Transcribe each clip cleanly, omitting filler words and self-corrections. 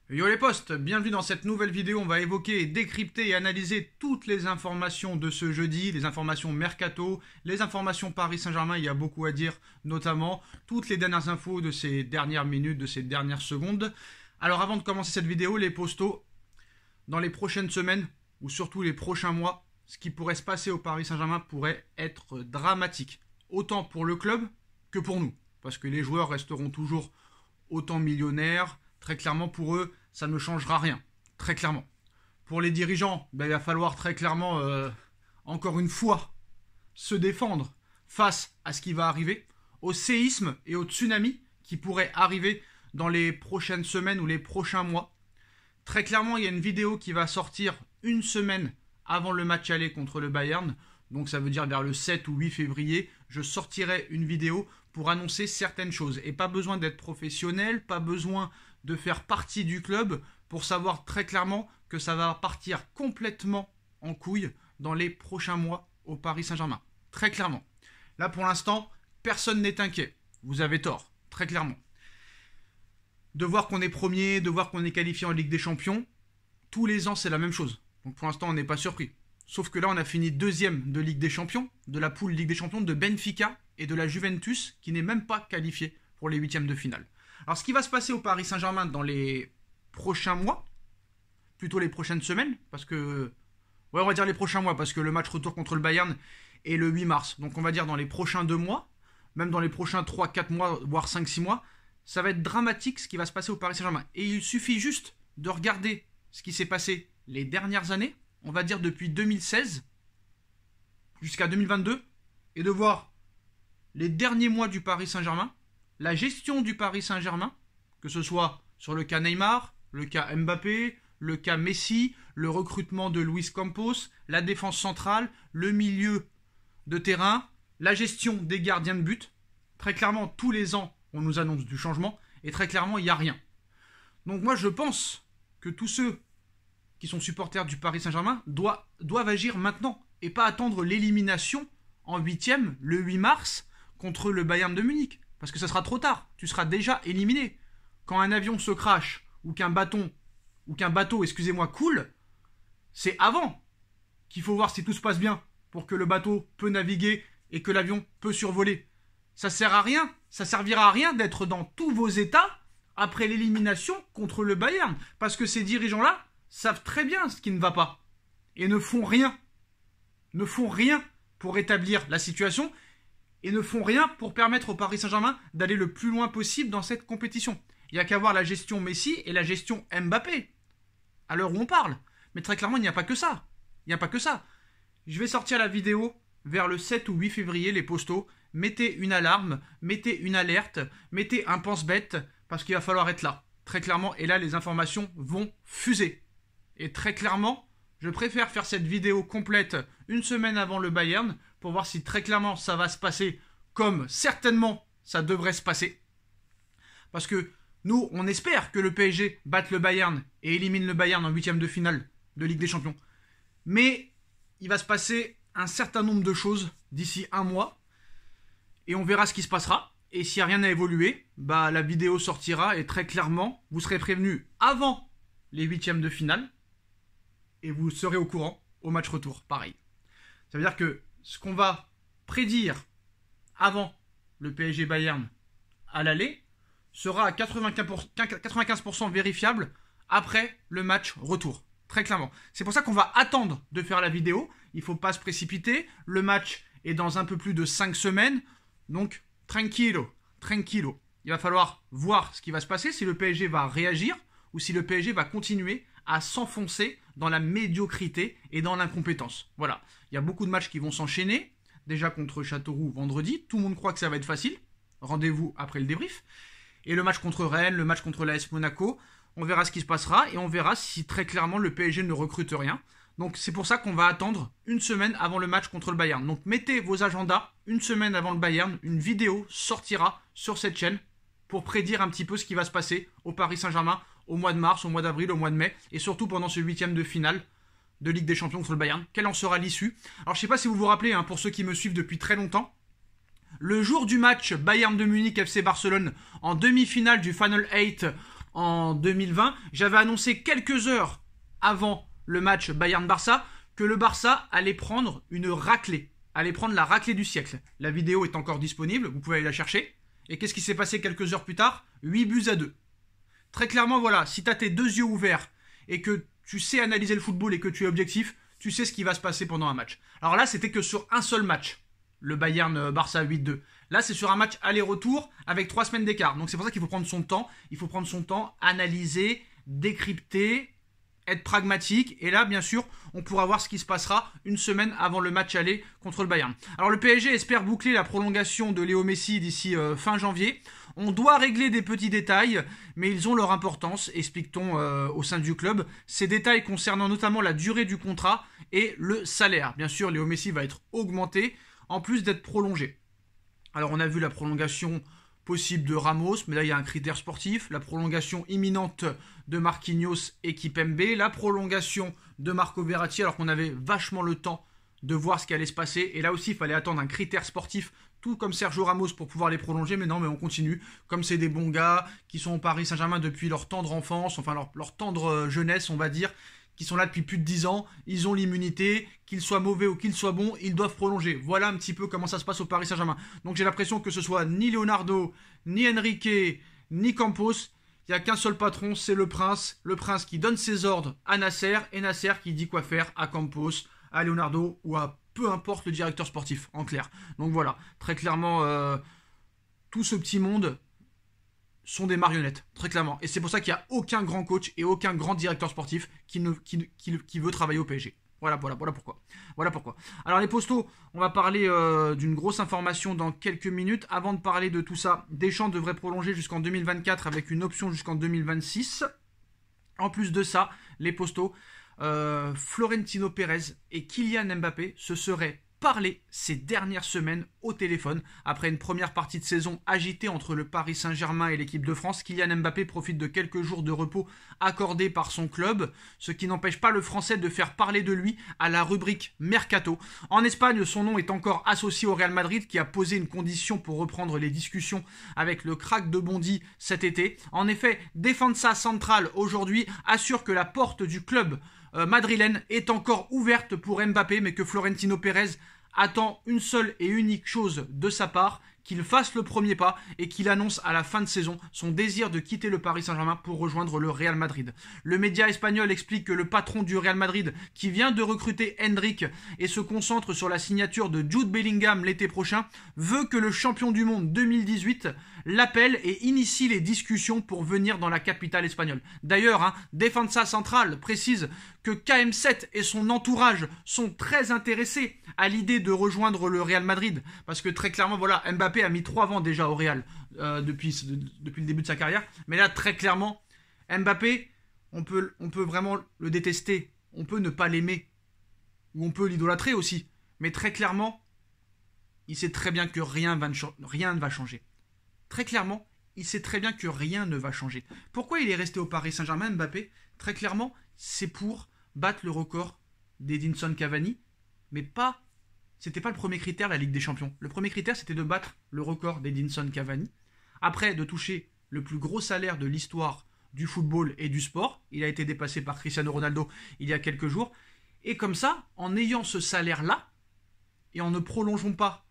Yo les potes, bienvenue dans cette nouvelle vidéo. On va évoquer, décrypter et analyser toutes les informations de ce jeudi, les informations mercato, les informations Paris Saint-Germain, il y a beaucoup à dire, notamment toutes les dernières infos de ces dernières minutes, de ces dernières secondes. Alors avant de commencer cette vidéo, les postos, dans les prochaines semaines, ou surtout les prochains mois, ce qui pourrait se passer au Paris Saint-Germain pourrait être dramatique. Autant pour le club que pour nous. Parce que les joueurs resteront toujours autant millionnaires. Très clairement, pour eux, ça ne changera rien. Très clairement. Pour les dirigeants, il va falloir très clairement, encore une fois, se défendre face à ce qui va arriver, au séisme et au tsunami qui pourrait arriver dans les prochaines semaines ou les prochains mois. Très clairement, il y a une vidéo qui va sortir une semaine avant le match aller contre le Bayern. Donc ça veut dire vers le 7 ou 8 février, je sortirai une vidéo pour annoncer certaines choses. Et pas besoin d'être professionnel, pas besoin de faire partie du club pour savoir très clairement que ça va partir complètement en couille dans les prochains mois au Paris Saint-Germain. Très clairement. Là pour l'instant, personne n'est inquiet. Vous avez tort, très clairement. De voir qu'on est premier, de voir qu'on est qualifié en Ligue des Champions, tous les ans c'est la même chose. Donc pour l'instant on n'est pas surpris. Sauf que là on a fini deuxième de Ligue des Champions, de la poule Ligue des Champions de Benfica et de la Juventus qui n'est même pas qualifiée pour les huitièmes de finale. Alors ce qui va se passer au Paris Saint-Germain dans les prochains mois, plutôt les prochaines semaines, parce que... Ouais, on va dire les prochains mois, parce que le match retour contre le Bayern est le 8 mars. Donc on va dire dans les prochains 2 mois, même dans les prochains 3-4 mois, voire 5-6 mois, ça va être dramatique ce qui va se passer au Paris Saint-Germain. Et il suffit juste de regarder ce qui s'est passé les dernières années, on va dire depuis 2016 jusqu'à 2022, et de voir les derniers mois du Paris Saint-Germain, la gestion du Paris Saint-Germain, que ce soit sur le cas Neymar, le cas Mbappé, le cas Messi, le recrutement de Luis Campos, la défense centrale, le milieu de terrain, la gestion des gardiens de but. Très clairement, tous les ans, on nous annonce du changement, et très clairement, il n'y a rien. Donc moi, je pense que tous ceux qui sont supporters du Paris Saint-Germain doivent agir maintenant, et pas attendre l'élimination en 8e, le 8 mars, contre le Bayern de Munich. Parce que ça sera trop tard, tu seras déjà éliminé. Quand un avion se crache, ou qu'un bateau, coule, c'est avant qu'il faut voir si tout se passe bien, pour que le bateau peut naviguer et que l'avion peut survoler. Ça sert à rien, ça servira à rien d'être dans tous vos états après l'élimination contre le Bayern. Parce que ces dirigeants-là savent très bien ce qui ne va pas. Et ne font rien. Ne font rien pour rétablir la situation et ne font rien pour permettre au Paris Saint-Germain d'aller le plus loin possible dans cette compétition. Il n'y a qu'à voir la gestion Messi et la gestion Mbappé, à l'heure où on parle. Mais très clairement, il n'y a pas que ça. Il n'y a pas que ça. Je vais sortir la vidéo vers le 7 ou 8 février, les postos. Mettez une alarme, mettez une alerte, mettez un pense-bête, parce qu'il va falloir être là. Très clairement, et là, les informations vont fuser. Et très clairement, je préfère faire cette vidéo complète une semaine avant le Bayern, pour voir si très clairement ça va se passer comme certainement ça devrait se passer. Parce que nous, on espère que le PSG batte le Bayern et élimine le Bayern en 8e de finale de Ligue des Champions. Mais il va se passer un certain nombre de choses d'ici un mois. Et on verra ce qui se passera. Et s'il n'y a rien à évoluer, la vidéo sortira et très clairement, vous serez prévenus avant les 8e de finale. Et vous serez au courant au match retour, pareil. Ça veut dire que ce qu'on va prédire avant le PSG Bayern à l'aller sera à 95% vérifiable après le match retour. Très clairement. C'est pour ça qu'on va attendre de faire la vidéo. Il ne faut pas se précipiter. Le match est dans un peu plus de 5 semaines. Donc, tranquillo. Il va falloir voir ce qui va se passer, si le PSG va réagir ou si le PSG va continuer à s'enfoncer dans la médiocrité et dans l'incompétence. Voilà. Il y a beaucoup de matchs qui vont s'enchaîner. Déjà contre Châteauroux vendredi. Tout le monde croit que ça va être facile. Rendez-vous après le débrief. Et le match contre Rennes, le match contre l'AS Monaco. On verra ce qui se passera et on verra si très clairement le PSG ne recrute rien. Donc c'est pour ça qu'on va attendre une semaine avant le match contre le Bayern. Donc mettez vos agendas une semaine avant le Bayern. Une vidéo sortira sur cette chaîne pour prédire un petit peu ce qui va se passer au Paris Saint-Germain au mois de mars, au mois d'avril, au mois de mai, et surtout pendant ce 8e de finale de Ligue des Champions contre le Bayern. Quelle en sera l'issue? Alors je ne sais pas si vous vous rappelez, pour ceux qui me suivent depuis très longtemps, le jour du match Bayern de Munich FC Barcelone en demi-finale du Final 8 en 2020. J'avais annoncé quelques heures avant le match Bayern-Barça que le Barça allait prendre une raclée, allait prendre la raclée du siècle. La vidéo est encore disponible, vous pouvez aller la chercher. Et qu'est-ce qui s'est passé quelques heures plus tard? 8-2. Très clairement, voilà, si tu as tes deux yeux ouverts et que tu sais analyser le football et que tu es objectif, tu sais ce qui va se passer pendant un match. Alors là, c'était que sur un seul match, le Bayern-Barça 8-2. Là, c'est sur un match aller-retour avec 3 semaines d'écart. Donc c'est pour ça qu'il faut prendre son temps. Il faut prendre son temps, analyser, décrypter, être pragmatique. Et là, bien sûr, on pourra voir ce qui se passera une semaine avant le match aller contre le Bayern. Alors le PSG espère boucler la prolongation de Léo Messi d'ici fin janvier. On doit régler des petits détails, mais ils ont leur importance, explique-t-on au sein du club. Ces détails concernant notamment la durée du contrat et le salaire. Bien sûr, Léo Messi va être augmenté, en plus d'être prolongé. Alors on a vu la prolongation possible de Ramos, mais là il y a un critère sportif. La prolongation imminente de Marquinhos et Kipembe. La prolongation de Marco Verratti, alors qu'on avait vachement le temps de voir ce qui allait se passer. Et là aussi, il fallait attendre un critère sportif, tout comme Sergio Ramos, pour pouvoir les prolonger. Mais non, mais on continue. Comme c'est des bons gars qui sont au Paris Saint-Germain depuis leur tendre enfance, enfin leur tendre jeunesse, on va dire, qui sont là depuis plus de 10 ans, ils ont l'immunité, qu'ils soient mauvais ou qu'ils soient bons, ils doivent prolonger. Voilà un petit peu comment ça se passe au Paris Saint-Germain. Donc j'ai l'impression que ce soit ni Leonardo, ni Enrique, ni Campos, il n'y a qu'un seul patron, c'est le prince qui donne ses ordres à Nasser, et Nasser qui dit quoi faire à Campos, à Leonardo ou à peu importe le directeur sportif, en clair. Donc voilà, très clairement, tout ce petit monde sont des marionnettes, très clairement. Et c'est pour ça qu'il n'y a aucun grand coach et aucun grand directeur sportif qui veut travailler au PSG. Voilà pourquoi. Voilà pourquoi. Alors les postos, on va parler d'une grosse information dans quelques minutes. Avant de parler de tout ça, Deschamps devrait prolonger jusqu'en 2024 avec une option jusqu'en 2026. En plus de ça, les postos, Florentino Pérez et Kylian Mbappé se seraient parlé ces dernières semaines au téléphone. Après une première partie de saison agitée entre le Paris Saint-Germain et l'équipe de France, Kylian Mbappé profite de quelques jours de repos accordés par son club, ce qui n'empêche pas le Français de faire parler de lui à la rubrique Mercato. En Espagne, son nom est encore associé au Real Madrid qui a posé une condition pour reprendre les discussions avec le crack de Bondy cet été. En effet, Defensa Central aujourd'hui assure que la porte du club madrilène est encore ouverte pour Mbappé, mais que Florentino Pérez attend une seule et unique chose de sa part, qu'il fasse le premier pas et qu'il annonce à la fin de saison son désir de quitter le Paris Saint-Germain pour rejoindre le Real Madrid. Le média espagnol explique que le patron du Real Madrid, qui vient de recruter Endrick et se concentre sur la signature de Jude Bellingham l'été prochain, veut que le champion du monde 2018 l'appelle et initie les discussions pour venir dans la capitale espagnole. D'ailleurs, Defensa Central précise que KM7 et son entourage sont très intéressés à l'idée de rejoindre le Real Madrid, parce que très clairement, voilà, Mbappé a mis 3 ans déjà au Real depuis le début de sa carrière, mais là très clairement, Mbappé, on peut vraiment le détester, on peut ne pas l'aimer, ou on peut l'idolâtrer aussi, mais très clairement, il sait très bien que rien ne va changer. Très clairement, il sait très bien que rien ne va changer. Pourquoi il est resté au Paris Saint-Germain, Mbappé? Très clairement, c'est pour battre le record d'Edinson Cavani, mais c'était pas le premier critère, la Ligue des Champions. Le premier critère, c'était de battre le record d'Edinson Cavani. Après, de toucher le plus gros salaire de l'histoire du football et du sport. Il a été dépassé par Cristiano Ronaldo il y a quelques jours. Et comme ça, en ayant ce salaire-là, et en ne prolongeant pas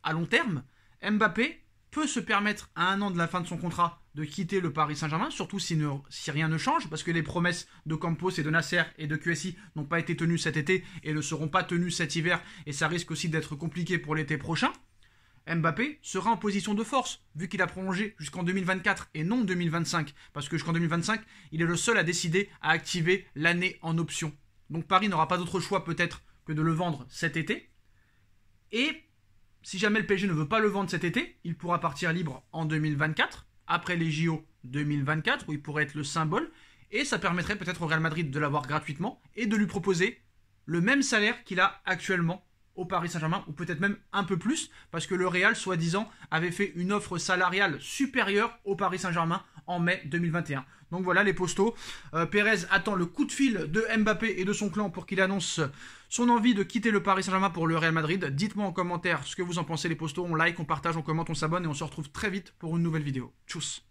à long terme, Mbappé peut se permettre à 1 an de la fin de son contrat de quitter le Paris Saint-Germain, surtout si rien ne change, parce que les promesses de Campos et de Nasser et de QSI n'ont pas été tenues cet été et ne seront pas tenues cet hiver, et ça risque aussi d'être compliqué pour l'été prochain. Mbappé sera en position de force, vu qu'il a prolongé jusqu'en 2024 et non 2025, parce que jusqu'en 2025, il est le seul à décider à activer l'année en option. Donc Paris n'aura pas d'autre choix peut-être que de le vendre cet été, et si jamais le PSG ne veut pas le vendre cet été, il pourra partir libre en 2024, après les JO 2024, où il pourrait être le symbole, et ça permettrait peut-être au Real Madrid de l'avoir gratuitement et de lui proposer le même salaire qu'il a actuellement au Paris Saint-Germain, ou peut-être même un peu plus, parce que le Real, soi-disant, avait fait une offre salariale supérieure au Paris Saint-Germain en mai 2021. Donc voilà les postos. Pérez attend le coup de fil de Mbappé et de son clan pour qu'il annonce son envie de quitter le Paris Saint-Germain pour le Real Madrid. Dites-moi en commentaire ce que vous en pensez les postos. On like, on partage, on commente, on s'abonne et on se retrouve très vite pour une nouvelle vidéo. Tchuss.